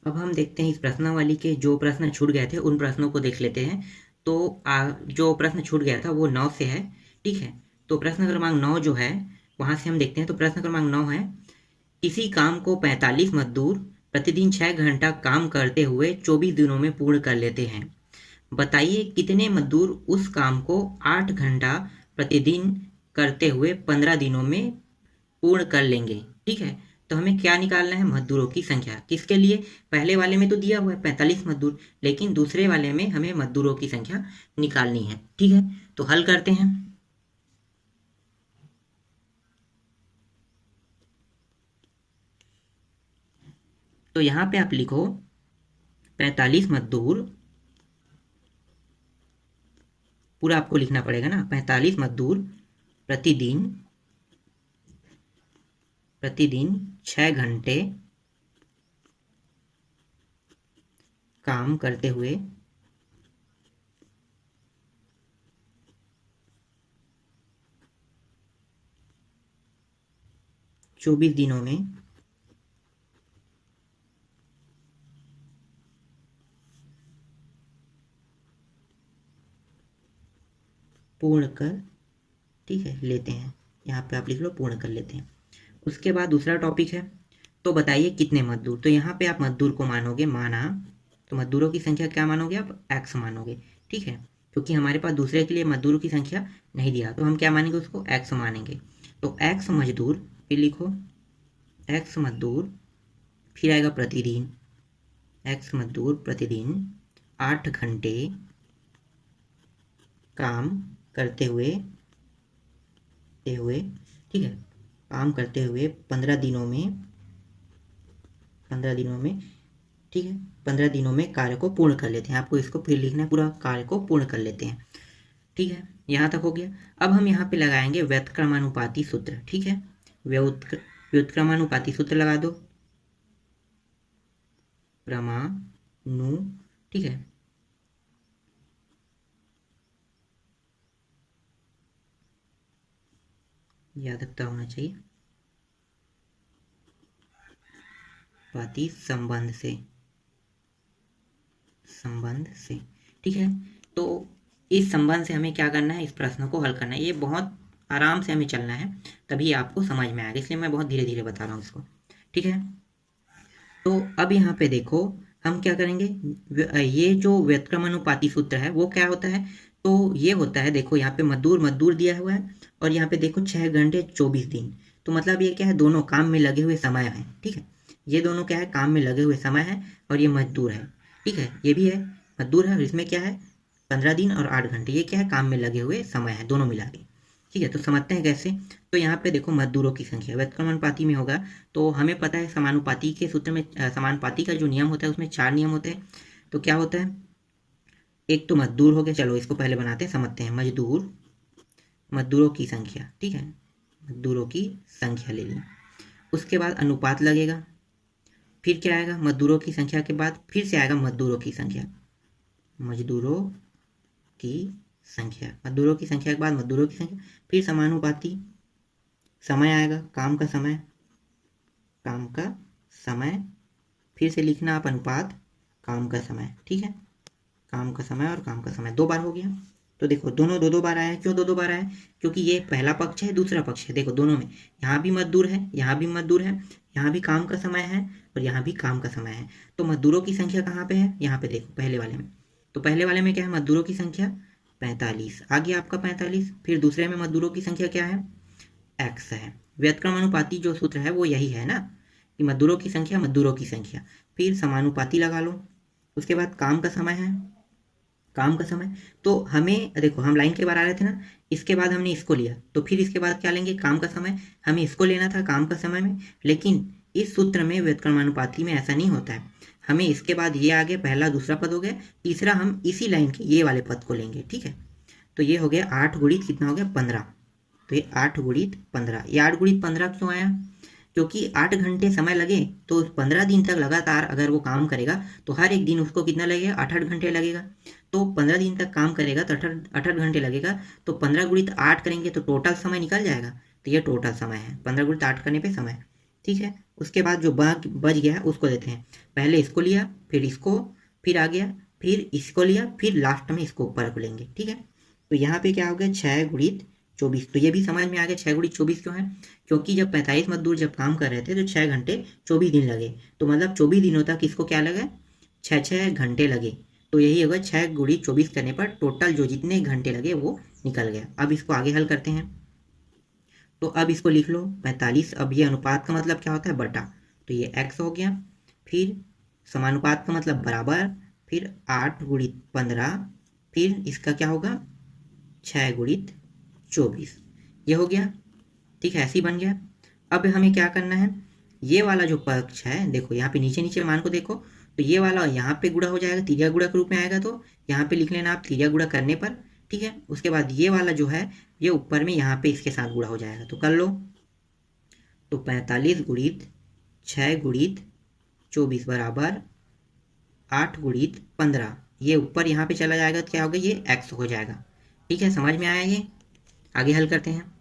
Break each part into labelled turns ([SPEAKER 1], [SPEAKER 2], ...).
[SPEAKER 1] अब हम देखते हैं इस प्रश्नावली के जो प्रश्न छूट गए थे उन प्रश्नों को देख लेते हैं। तो जो प्रश्न छूट गया था वो 9 से है, ठीक है। तो प्रश्न क्रमांक 9 जो है वहाँ से हम देखते हैं। तो प्रश्न क्रमांक 9 है, किसी काम को 45 मजदूर प्रतिदिन 6 घंटा काम करते हुए 24 दिनों में पूर्ण कर लेते हैं। बताइए कितने मजदूर उस काम को 8 घंटा प्रतिदिन करते हुए 15 दिनों में पूर्ण कर लेंगे, ठीक है। तो हमें क्या निकालना है? मजदूरों की संख्या। किसके लिए? पहले वाले में तो दिया हुआ है 45 मजदूर, लेकिन दूसरे वाले में हमें मजदूरों की संख्या निकालनी है, ठीक है। तो हल करते हैं। तो यहाँ पे आप लिखो 45 मजदूर, पूरा आपको लिखना पड़ेगा ना। 45 मजदूर प्रतिदिन प्रतिदिन 6 घंटे काम करते हुए 24 दिनों में पूर्ण कर, ठीक है, लेते हैं। यहाँ पे आप लिख लो पूर्ण कर लेते हैं। उसके बाद दूसरा टॉपिक है, तो बताइए कितने मजदूर। तो यहाँ पे आप मजदूर को मानोगे, माना, तो मजदूरों की संख्या क्या मानोगे आप? एक्स मानोगे, ठीक है। क्योंकि हमारे पास दूसरे के लिए मजदूरों की संख्या नहीं दिया, तो हम क्या मानेंगे? उसको एक्स मानेंगे। तो एक्स मजदूर, फिर लिखो एक्स मजदूर, फिर आएगा प्रतिदिन, एक्स मजदूर प्रतिदिन 8 घंटे काम करते हुए ठीक है, काम करते हुए 15 दिनों में 15 दिनों में, ठीक है, 15 दिनों में कार्य को पूर्ण कर लेते हैं। आपको इसको फिर लिखना है, पूरा कार्य को पूर्ण कर लेते हैं, ठीक है। यहाँ तक हो गया। अब हम यहाँ पे लगाएंगे व्युत्क्रमानुपाती सूत्र, ठीक है। व्युत्क्रमानुपाती सूत्र लगा दो, क्रमानु, ठीक है, याद रखता होना चाहिए, पाती संबंध से, ठीक है। तो इस संबंध से हमें क्या करना है? इस प्रश्न को हल करना है। ये बहुत आराम से हमें चलना है, तभी आपको समझ में आएगा, इसलिए मैं बहुत धीरे धीरे बता रहा हूँ इसको, ठीक है। तो अब यहाँ पे देखो हम क्या करेंगे। ये जो व्युत्क्रमानुपाती सूत्र है वो क्या होता है? तो ये होता है, देखो यहाँ पे मजदूर मजदूर दिया हुआ है, और यहाँ पे देखो 6 घंटे 24 दिन। तो मतलब ये क्या है? दोनों काम में लगे हुए समय है, ठीक है। ये दोनों क्या है? काम में लगे हुए समय है, और ये मजदूर है, ठीक है। ये भी है, मजदूर है, और इसमें क्या है? 15 दिन और 8 घंटे। ये क्या है? काम में लगे हुए समय है, दोनों मिला के, ठीक है। तो समझते हैं कैसे। तो यहाँ पे देखो मजदूरों की संख्या व्युत्क्रमानुपाती में होगा, तो हमें पता है समानुपाती के सूत्र में समानुपाती का जो नियम होता है उसमें 4 नियम होते हैं। तो क्या होता है? एक तो मजदूर हो गया, चलो इसको पहले बनाते हैं, समझते हैं। मजदूरों की संख्या, ठीक है, मजदूरों की संख्या ले ली। उसके बाद अनुपात लगेगा, फिर क्या आएगा? मजदूरों की संख्या के बाद फिर से आएगा मजदूरों की संख्या, मजदूरों की मजदूरों की संख्या के बाद मजदूरों की संख्या, फिर समानुपाती, समय आएगा, काम का समय, फिर से लिखना आप अनुपात, काम का समय, ठीक है। काम का समय और काम का समय 2 बार हो गया। तो देखो दोनों 2 2 बार आया है। क्यों 2 2 बार आया है? क्योंकि ये पहला पक्ष है, दूसरा पक्ष है। देखो दोनों में, यहाँ भी मजदूर है, यहाँ भी मजदूर है, यहाँ भी काम का समय है, और यहाँ भी काम का समय है। तो मजदूरों की संख्या कहाँ पे है? यहाँ पे देखो पहले वाले में। तो पहले वाले में क्या है? मजदूरों की संख्या 45 आ गया आपका 45। फिर दूसरे में मजदूरों की संख्या क्या है? एक्स है। व्युत्क्रमानुपाती जो सूत्र है वो यही है ना, कि मजदूरों की संख्या, फिर समानुपाती लगा लो। उसके बाद काम का समय है, काम का समय। तो हमें देखो, हम लाइन के बाहर आ रहे थे ना, इसके बाद हमने इसको लिया, तो फिर इसके बाद क्या लेंगे? काम का समय। हमें इसको लेना था काम का समय में, लेकिन इस सूत्र में व्युत्क्रमानुपाती में ऐसा नहीं होता है। हमें इसके बाद ये आगे पहला दूसरा पद हो गया, तीसरा हम इसी लाइन के ये वाले पद को लेंगे, ठीक है। तो ये हो गया 8 गुणित कितना हो गया? 15। तो ये 8 गुणित 15, ये 8 गुणित 15 क्यों आया? क्योंकि 8 घंटे समय लगे, तो 15 दिन तक लगातार अगर वो काम करेगा तो हर एक दिन उसको कितना लगेगा? 8 घंटे लगेगा। तो 15 दिन तक काम करेगा तो 8 घंटे लगेगा। तो 15 गुणित 8 करेंगे तो टोटल समय निकल जाएगा। तो ये टोटल समय है, 15 गुणित 8 करने पे समय। ठीक है। उसके बाद जो बच गया है उसको देते हैं, पहले इसको लिया, फिर इसको, फिर आ गया, फिर इसको लिया, फिर लास्ट में इसको ऊपर को लेंगे। ठीक है, तो यहाँ पे क्या हो गया 6 गुणित 24। तो ये भी समझ में आ गया 6 गुणित 24 क्यों है, क्योंकि जब 45 मजदूर जब काम कर रहे थे तो 6 घंटे 24 दिन लगे, तो मतलब 24 दिनों तक इसको क्या लगे, 6 घंटे लगे। तो यही होगा 6 गुणित 24 करने पर टोटल जो जितने घंटे लगे वो निकल गया। अब इसको आगे हल करते हैं, तो अब इसको लिख लो 45। अब ये अनुपात का मतलब क्या होता है, बटा, तो ये x हो गया। फिर समानुपात का मतलब बराबर, फिर 8 गुणित 15, फिर इसका क्या होगा 6 गुणित 24, ये हो गया। ठीक है, ऐसे ही बन गया। अब हमें क्या करना है, ये वाला जो पक्ष है देखो यहाँ पे नीचे नीचे मान को देखो, तो ये वाला यहाँ पे गुणा हो जाएगा, तिर्या गुणा के रूप में आएगा, तो यहाँ पे लिख लेना आप तिर्या गुणा करने पर। ठीक है, उसके बाद ये वाला जो है ये ऊपर में यहाँ पे इसके साथ गुणा हो जाएगा, तो कर लो। तो 45 गुणित 6 गुणित 24 बराबर 8 गुणित 15, ये ऊपर यहाँ पे चला जाएगा तो क्या होगा, ये x हो जाएगा। ठीक है, समझ में आया ये, आगे हल करते हैं।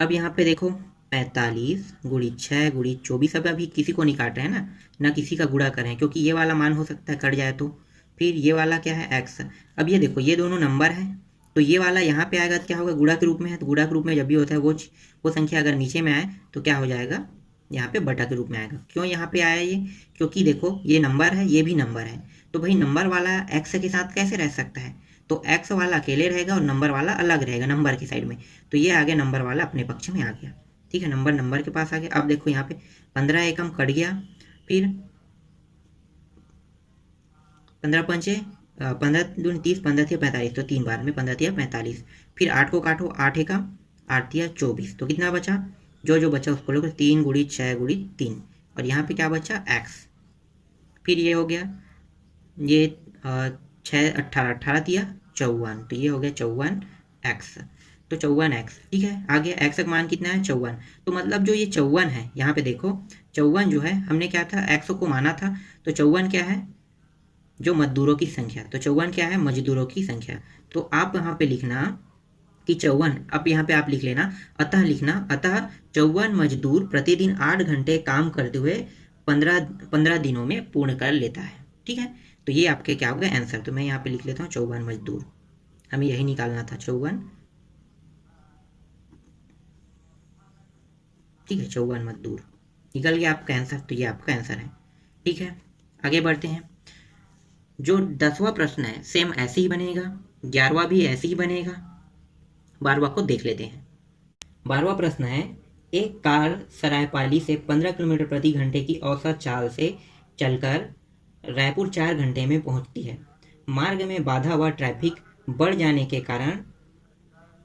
[SPEAKER 1] अब यहाँ पे देखो 45 गुणित 6 गुणित 24, अब अभी किसी को नहीं काट रहे हैं ना, ना किसी का गुणा कर रहे हैं, क्योंकि ये वाला मान हो सकता है कट जाए तो। फिर ये वाला क्या है x। अब ये देखो ये दोनों नंबर है, तो ये वाला यहाँ पे आएगा तो क्या होगा, गुणा के रूप में है, तो गुणा के रूप में जब भी होता है वो संख्या अगर नीचे में आए तो क्या हो जाएगा, यहाँ पे बटा के रूप में आएगा। क्यों यहाँ पे आया ये, क्योंकि देखो ये नंबर है ये भी नंबर है, तो भाई नंबर वाला x के साथ कैसे रह सकता है, तो x वाला अकेले रहेगा और नंबर वाला अलग रहेगा नंबर की साइड में, तो ये आगे नंबर वाला अपने पक्ष में आ गया। ठीक है, नंबर नंबर के पास आ गया। अब देखो यहाँ पे 15 एकम कट गया, फिर 15 पंचे 15 दूनी 30, 15 थिया 45, तो 3 बार में 15 थिया 45। फिर 8 को काटो, 8 एकम 8 थिया 24, तो कितना बचा, जो जो बचा उसको लोग 3 गुणित 6 गुणित 3, और यहाँ पे क्या बचा x। फिर ये हो गया, ये 6 18 18 दिया 54, तो ये हो गया 54x, तो 54x। ठीक है, आगे x का मान कितना है 54, तो मतलब जो ये 54 है यहाँ पे देखो 54 जो है हमने क्या था x को माना था, तो 54 क्या है, जो मजदूरों की संख्या, तो 54 क्या है, मजदूरों की संख्या। तो आप यहाँ पे लिखना कि 54, अब यहाँ पे आप लिख लेना अतः लिखना, अतः 54 मजदूर प्रतिदिन 8 घंटे काम करते हुए 15 दिनों में पूर्ण कर लेता है। ठीक है, तो ये आपके क्या होगा आंसर, तो मैं यहाँ पे लिख लेता हूँ 54 मजदूर, हमें यही निकालना था 54। ठीक है, 54 मजदूर निकल गया आपका आंसर, तो ये आपका आंसर है। ठीक है, आगे बढ़ते हैं। जो 10वां प्रश्न है सेम ऐसे ही बनेगा, 11वां भी ऐसे ही बनेगा, 12वां को देख लेते हैं। 12वां प्रश्न है, एक कार सरायपाली से 15 किलोमीटर प्रति घंटे की औसत चाल से चलकर रायपुर 4 घंटे में पहुंचती है। मार्ग में बाधा व ट्रैफिक बढ़ जाने के कारण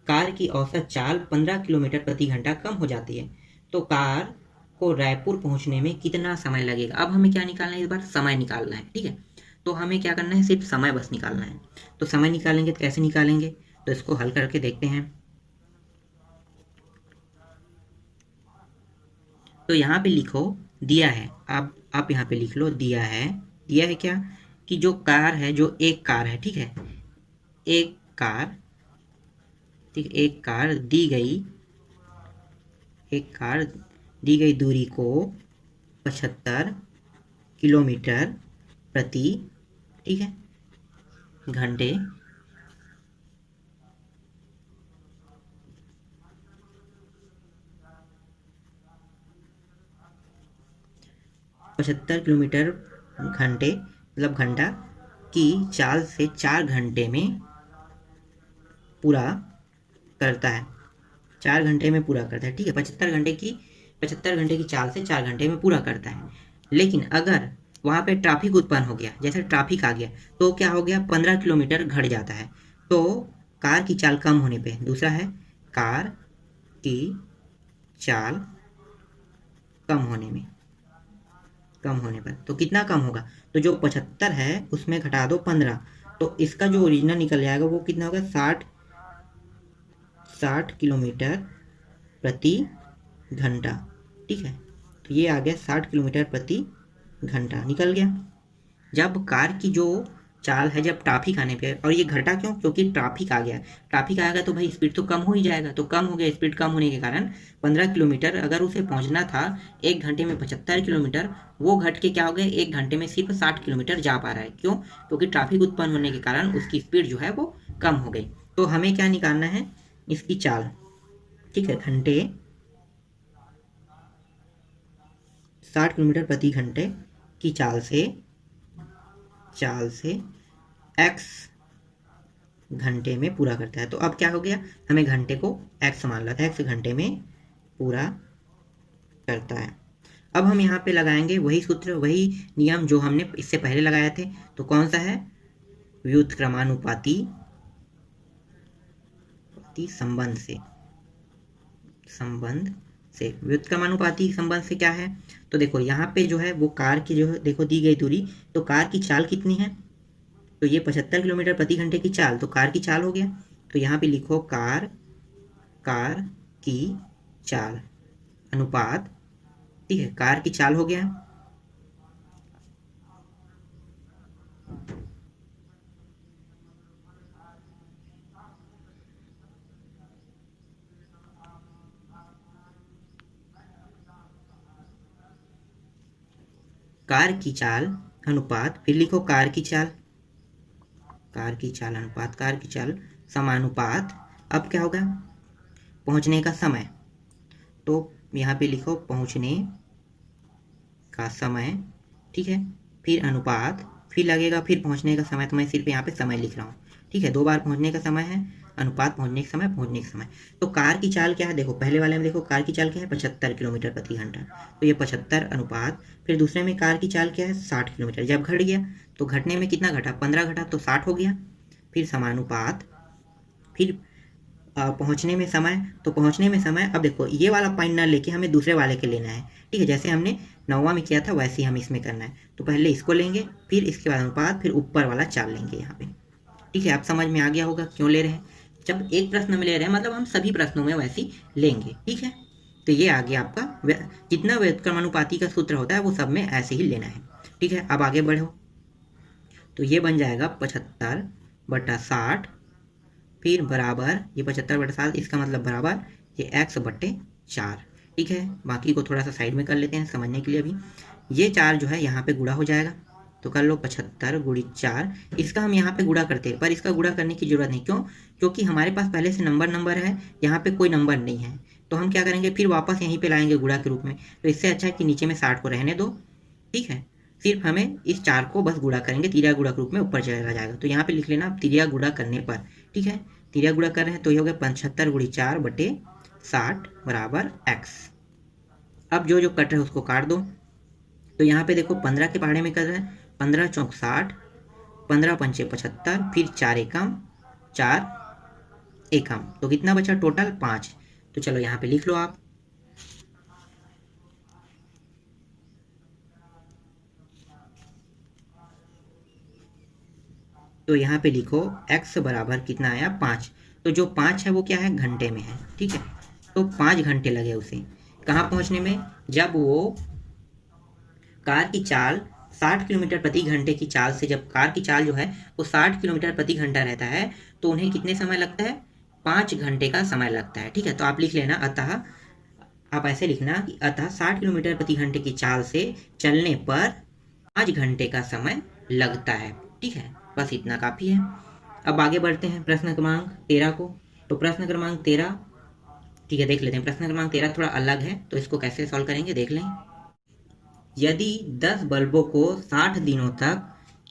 [SPEAKER 1] कार की औसत चाल 15 किलोमीटर प्रति घंटा कम हो जाती है, तो कार को रायपुर पहुंचने में कितना समय लगेगा। अब हमें क्या निकालना है, इस बार समय निकालना है। ठीक है, तो हमें क्या करना है, सिर्फ समय बस निकालना है। तो समय निकालेंगे तो कैसे निकालेंगे, तो इसको हल करके देखते हैं। तो यहाँ पे लिखो दिया है, आप यहाँ पे लिख लो दिया है क्या, कि जो कार है, जो एक कार है, ठीक है, एक कार, ठीक, एक कार दी गई दूरी को 75 किलोमीटर प्रति, ठीक है, घंटे 75 किलोमीटर घंटे मतलब घंटा की चाल से 4 घंटे में पूरा करता है, 4 घंटे में पूरा करता है। ठीक है, 75 घंटे की चाल से 4 घंटे में पूरा करता है। लेकिन अगर वहाँ पे ट्रैफिक उत्पन्न हो गया, जैसे ट्रैफिक आ गया, तो क्या हो गया 15 किलोमीटर घट जाता है, तो कार की चाल कम होने पे, दूसरा है कार की चाल कम होने पर, तो कितना कम होगा, तो जो 75 है उसमें घटा दो 15, तो इसका जो ओरिजिनल निकल जाएगा वो कितना होगा 60 किलोमीटर प्रति घंटा। ठीक है, तो ये आ गया 60 किलोमीटर प्रति घंटा निकल गया। जब कार की जो चाल है जब ट्रैफिक आने पे, और ये घटा क्यों? क्योंकि ट्रैफिक आ गया। ट्रैफिक आएगा तो भाई स्पीड तो कम हो ही जाएगा, तो कम हो गया। स्पीड कम होने के कारण 15 किलोमीटर अगर उसे पहुंचना था 1 घंटे में 75 किलोमीटर, वो घट के क्या हो गया, 1 घंटे में सिर्फ 60 किलोमीटर जा पा रहा है। क्यों? क्योंकि ट्रैफिक उत्पन्न होने के कारण उसकी स्पीड जो है वो कम हो गई। तो हमें क्या निकालना है? इसकी चाल, ठीक है। घंटे 60 किलोमीटर प्रति घंटे की चाल से x घंटे में पूरा करता है। तो अब क्या हो गया, हमें घंटे को x मान ला, x घंटे में पूरा करता है। अब हम यहाँ पे लगाएंगे वही सूत्र, वही नियम जो हमने इससे पहले लगाए थे। तो कौन सा है? व्युत्क्रमानुपाती संबंध से व्युत्क्रमानुपाती संबंध से क्या है? तो देखो यहाँ पे जो है वो कार की जो है, देखो दी गई दूरी, तो कार की चाल कितनी है? तो ये 75 किलोमीटर प्रति घंटे की चाल, तो कार की चाल हो गया। तो यहाँ पे लिखो कार की चाल अनुपात, ठीक है, कार की चाल हो गया। कार की चाल अनुपात, फिर लिखो कार की चाल अनुपात, कार की चाल समानुपात। अब क्या होगा? पहुंचने का समय, तो यहाँ पे लिखो पहुंचने का समय, ठीक है, फिर अनुपात, फिर लगेगा फिर पहुंचने का समय। तो मैं सिर्फ यहाँ पे समय लिख रहा हूँ, ठीक है। 2 बार पहुंचने का समय है, अनुपात पहुंचने का समय। तो कार की चाल क्या है? देखो पहले वाले में देखो कार की चाल क्या है, 75 किलोमीटर प्रति घंटा, तो ये 75 अनुपात, फिर दूसरे में कार की चाल क्या है, 60 किलोमीटर। जब घट गया तो घटने में कितना घटा, 15 घटा, तो 60 हो गया। फिर समानुपात, फिर पहुंचने में समय, तो पहुंचने में समय, अब देखो ये वाला पॉइंट ना लेके हमें दूसरे वाले के लेना है, ठीक है। जैसे हमने 9वां में किया था वैसे ही हम इसमें करना है। तो पहले इसको लेंगे, फिर इसके बाद अनुपात, फिर ऊपर वाला चाल लेंगे यहाँ पे, ठीक है। आप समझ में आ गया होगा क्यों ले रहे हैं। जब एक प्रश्न में ले रहे हैं मतलब हम सभी प्रश्नों में वैसे ही लेंगे, ठीक है। तो ये आ गया आपका, जितना व्युत्क्रमानुपाती का सूत्र होता है वो सब में ऐसे ही लेना है, ठीक है। अब आगे बढ़ो, तो ये बन जाएगा 75/60, फिर बराबर ये 75/7, इसका मतलब बराबर ये x/4, ठीक है। बाकी को थोड़ा सा साइड में कर लेते हैं समझने के लिए। अभी ये 4 जो है यहाँ पे गुणा हो जाएगा, तो कर लो 75 × 4। इसका हम यहाँ पे गुणा करते हैं, पर इसका गुणा करने की जरूरत नहीं। क्यों? क्योंकि हमारे पास पहले से नंबर है, यहाँ पे कोई नंबर नहीं है। तो हम क्या करेंगे, फिर वापस यहीं पे लाएंगे गुणा के रूप में। तो इससे अच्छा है कि नीचे में 60 को रहने दो, ठीक है। सिर्फ हमें इस 4 को बस गुणा करेंगे, तिर्या गुणा के रूप में ऊपर चला जाएगा। तो यहाँ पे लिख लेना तिर्या गुणा करने पर, ठीक है। तिर्या गुणा कर रहे हैं तो ये हो गया 75 × 4/60 बराबर x। अब जो जो कट रहे हैं उसको काट दो। तो यहाँ पे देखो 15 के पहाड़े में कर रहे हैं, 15 चौक 60, 15 पंचे 75, फिर 4 एकम, तो कितना बचा टोटल 5। तो चलो यहाँ पे लिख लो आप, तो यहाँ पे लिखो x बराबर कितना आया, 5। तो जो 5 है वो क्या है, घंटे में है, ठीक है। तो 5 घंटे लगे उसे कहाँ पहुँचने में, जब वो कार की चाल 60 किलोमीटर प्रति घंटे की चाल से, जब कार की चाल जो है वो 60 किलोमीटर प्रति घंटा रहता है, तो उन्हें कितने समय लगता है, 5 घंटे का समय लगता है, ठीक है। तो आप लिख लेना, अतः आप ऐसे लिखना कि अतः 60 किलोमीटर प्रति घंटे की चाल से चलने पर 5 घंटे का समय लगता है, ठीक है। बस इतना काफ़ी है। अब आगे बढ़ते हैं प्रश्न क्रमांक 13 को। तो प्रश्न क्रमांक 13, ठीक है, देख लेते हैं। प्रश्न क्रमांक 13 थोड़ा अलग है, तो इसको कैसे सॉल्व करेंगे देख लें। यदि 10 बल्बों को 60 दिनों तक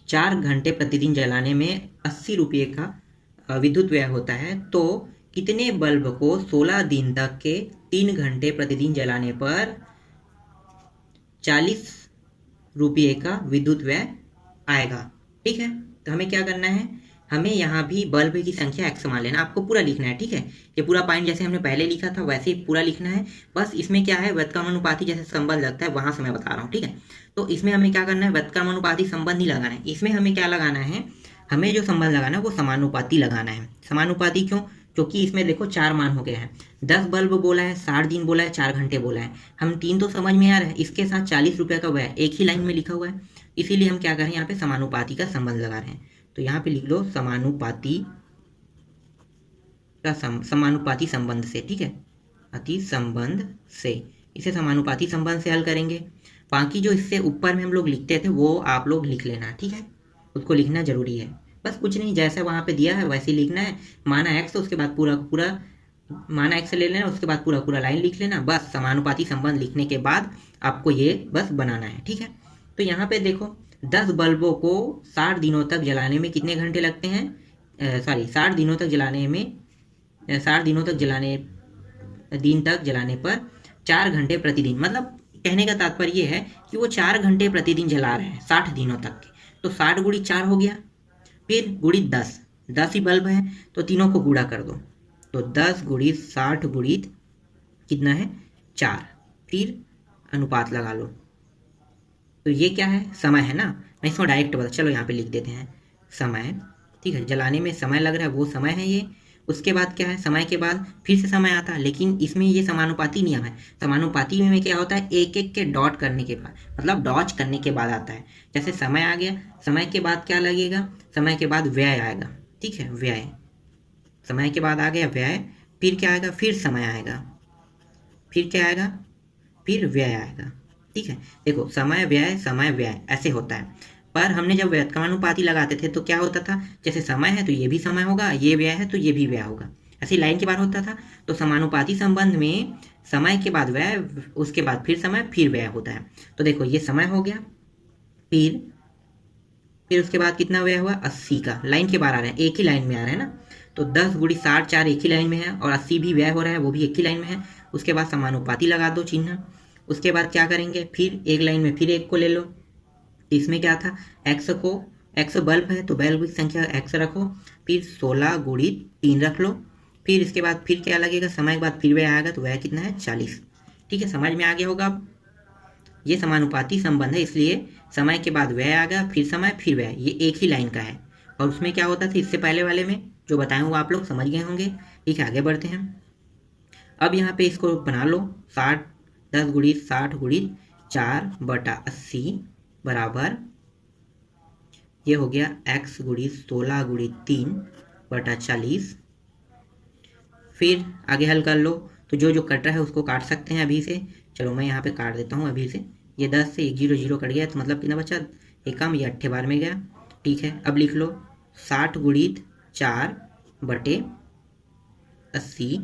[SPEAKER 1] 4 घंटे प्रतिदिन जलाने में 80 रुपये का विद्युत व्यय होता है, तो कितने बल्ब को 16 दिन तक के 3 घंटे प्रतिदिन जलाने पर 40 रुपये का विद्युत व्यय आएगा, ठीक है। तो हमें क्या करना है, हमें यहाँ भी बल्ब की संख्या x मान लेना, आपको पूरा लिखना है, ठीक है। ये पूरा पॉइंट जैसे हमने पहले लिखा था वैसे ही पूरा लिखना है। बस इसमें क्या है, व्युत्क्रमानुपाती जैसे संबंध लगता है वहां से मैं बता रहा हूँ, ठीक है। तो इसमें हमें क्या करना है, व्युत्क्रमानुपाती संबंध ही लगाना है। इसमें हमें क्या लगाना है, हमें जो संबंध लगाना है वो समानुपाती लगाना है। समानुपाती क्यों? क्योंकि इसमें देखो 4 मान हो गए हैं, 10 बल्ब बोला है, 60 दिन बोला है, 4 घंटे बोला है। हम 3 तो समझ में आ रहा है, इसके साथ 40 रुपये का व्यय एक ही लाइन में लिखा हुआ है, इसीलिए हम क्या कर रहे हैं, यहाँ पे समानुपाती का संबंध लगा रहे हैं। तो यहाँ पे लिख लो समानुपाती का समानुपाती संबंध से, ठीक है, अति संबंध से, इसे समानुपाती संबंध से हल करेंगे। बाकी जो इससे ऊपर में हम लोग लिखते थे वो आप लोग लिख लेना, ठीक है, उसको लिखना जरूरी है। बस कुछ नहीं, जैसा वहाँ पे दिया है वैसे ही लिखना है। माना x, उसके बाद पूरा पूरा माना x ले लेना, उसके बाद पूरा पूरा लाइन लिख लेना। बस समानुपाती संबंध लिखने के बाद आपको ये बस बनाना है, ठीक है। तो यहाँ पे देखो 10 बल्बों को 60 दिनों तक जलाने में कितने घंटे लगते हैं, 60 दिनों तक जलाने में 60 दिनों तक जलाने पर 4 घंटे प्रतिदिन, मतलब कहने का तात्पर्य ये है कि वो 4 घंटे प्रतिदिन जला रहे हैं 60 दिनों तक के। तो 60 गुणित 4 हो गया, फिर गुणित 10 ही बल्ब है तो तीनों को गुणा कर दो। तो 10 गुणित 60 गुणित कितना है 4, फिर अनुपात लगा लो। तो ये क्या है, समय है ना। मैं इसको डायरेक्ट बता, चलो यहाँ पे लिख देते हैं समय, ठीक है, जलाने में समय लग रहा है वो समय है ये। उसके बाद क्या है, समय के बाद फिर से समय आता है, लेकिन इसमें ये समानुपाती नियम है। समानुपाती में क्या होता है, एक एक के डॉट करने के बाद, मतलब डॉच करने के बाद आता है। जैसे समय आ गया, समय के बाद क्या लगेगा, समय के बाद व्यय आएगा, ठीक है, व्यय, समय के बाद आ गया व्यय, फिर क्या आएगा, फिर समय आएगा, फिर क्या आएगा, फिर व्यय आएगा, ठीक है। देखो समय व्यय ऐसे होता है। पर हमने जब व्युत्क्रमानुपाती लगाते थे तो क्या होता था, जैसे समय है तो ये भी समय होगा, ये व्यय है तो ये भी व्यय होगा, ऐसे लाइन के बाद होता था। तो समानुपाती संबंध में समय के बाद व्यय, उसके बाद फिर समय, फिर व्यय होता है। तो देखो ये समय हो गया, फिर उसके बाद कितना व्यय हुआ, 80 का, लाइन के बाहर आ रहे हैं, एक ही लाइन में आ रहे हैं ना। तो 10 गुणित 60 4 एक ही लाइन में है, और 80 भी व्यय हो रहा है, वो भी एक ही लाइन में है। उसके बाद समानुपाती लगा दो चिन्ह। उसके बाद क्या करेंगे, फिर एक लाइन में फिर एक को ले लो। इसमें क्या था, x बल्ब है तो बल्ब की संख्या x रखो, फिर 16 गुणित 3 रख लो। फिर इसके बाद फिर क्या लगेगा, समय के बाद फिर व्यय आएगा, तो व्यय कितना है 40, ठीक है, समझ में आ गया होगा। अब ये समानुपाती संबंध है, इसलिए समय के बाद व्यय आ गया, फिर समय, फिर व्यय, ये एक ही लाइन का है। और उसमें क्या होता था, इससे पहले वाले में जो बताए वो आप लोग समझ गए होंगे, ठीक है। आगे बढ़ते हैं। अब यहाँ पे इसको बना लो, 10 गुणित 60 गुणित 4/80 बराबर, ये हो गया x गुणित 16 गुणित 3/40। फिर आगे हल कर लो, तो जो जो कट रहा है उसको काट सकते हैं अभी से। चलो मैं यहाँ पे काट देता हूँ अभी से। ये 10 से 1 0 0 कट गया, तो मतलब कितना बचा, एक कम, ये 8 बार में गया, ठीक है। अब लिख लो 60 गुणित 4/80,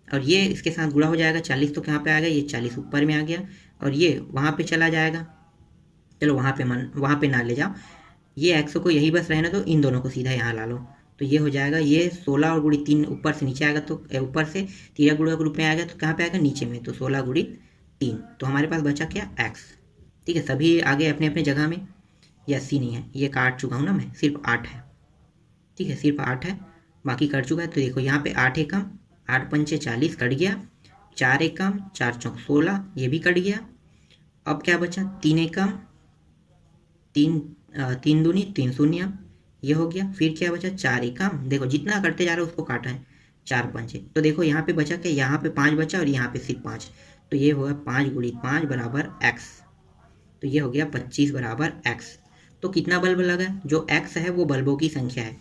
[SPEAKER 1] और ये इसके साथ गुणा हो जाएगा, 40 तो कहाँ पे आ गया, ये 40 ऊपर में आ गया, और ये वहाँ पे चला जाएगा। चलो वहाँ पे ना ले जाओ, ये x को यही बस रहने दो, इन दोनों को सीधा यहाँ ला लो। तो ये हो जाएगा, ये 16 और गुणित 3 ऊपर से नीचे आएगा, तो ऊपर से 13 गुणा के रूप में आएगा, तो कहाँ पे आएगा, नीचे में, तो 16 गुणित 3। तो हमारे पास बचा क्या, x, ठीक है। सभी आगे अपने अपने जगह में, ये 80 नहीं है, ये काट चुका हूँ ना मैं, सिर्फ 8 है, ठीक है, सिर्फ 8 है, बाकी कट चुका है। तो देखो यहाँ पे 8 एकम 8 पंचे 40 कट गया, 4 एकम 4 चौक 16, ये भी कट गया। अब क्या बचा, 3 एकम 3 दूनी 3 शून्य, ये हो गया। फिर क्या बचा, 4 एकम, देखो जितना करते जा रहे हो उसको काटा है, 4 पंचे, तो देखो यहाँ पे बचा क्या, यहाँ पे 5 बचा और यहाँ पे सिर्फ 5, तो ये होगा 5 गुणित 5 बराबर x, तो ये हो गया 25 बराबर x। तो कितना बल्ब लगा, जो x है वो बल्बों की संख्या है,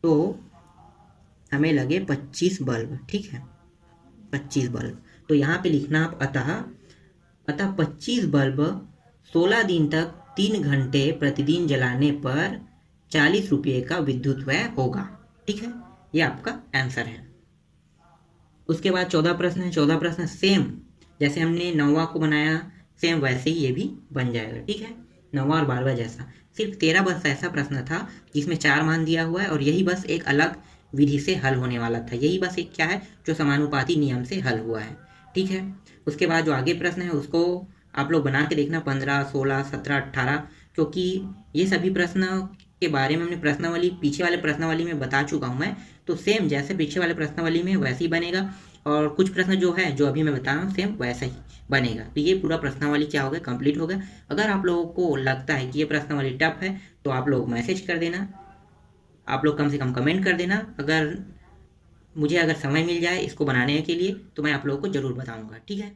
[SPEAKER 1] तो हमें लगे 25 बल्ब, ठीक है, 25 बल्ब। तो यहाँ पे लिखना आप अतः 25 बल्ब 16 दिन तक 3 घंटे प्रतिदिन जलाने पर 40 रुपये का विद्युत व्यय होगा, ठीक है, ये आपका आंसर है। उसके बाद 14 प्रश्न है। 14 प्रश्न सेम जैसे हमने 9वां को बनाया, सेम वैसे ही ये भी बन जाएगा, ठीक है, 9वां और 12वां जैसा। सिर्फ 13 बस ऐसा प्रश्न था जिसमें 4 मान दिया हुआ है, और यही बस एक अलग विधि से हल होने वाला था। यही बस एक क्या है, जो समानुपाती नियम से हल हुआ है, ठीक है। उसके बाद जो आगे प्रश्न है उसको आप लोग बना के देखना, 15 16 17 18, क्योंकि ये सभी प्रश्न के बारे में हमने प्रश्नावली, पीछे वाले प्रश्नावली में बता चुका हूँ मैं। तो सेम जैसे पीछे वाले प्रश्नावली में वैसे ही बनेगा, और कुछ प्रश्न जो है जो अभी मैं बता रहा हूँ सेम वैसा ही बनेगा। तो ये पूरा प्रश्नावली क्या हो गया, कंप्लीट हो गया। अगर आप लोगों को लगता है कि ये प्रश्नावली टफ है तो आप लोग मैसेज कर देना, आप लोग कम से कम कमेंट कर देना। अगर मुझे समय मिल जाए इसको बनाने के लिए तो मैं आप लोगों को ज़रूर बताऊँगा, ठीक है।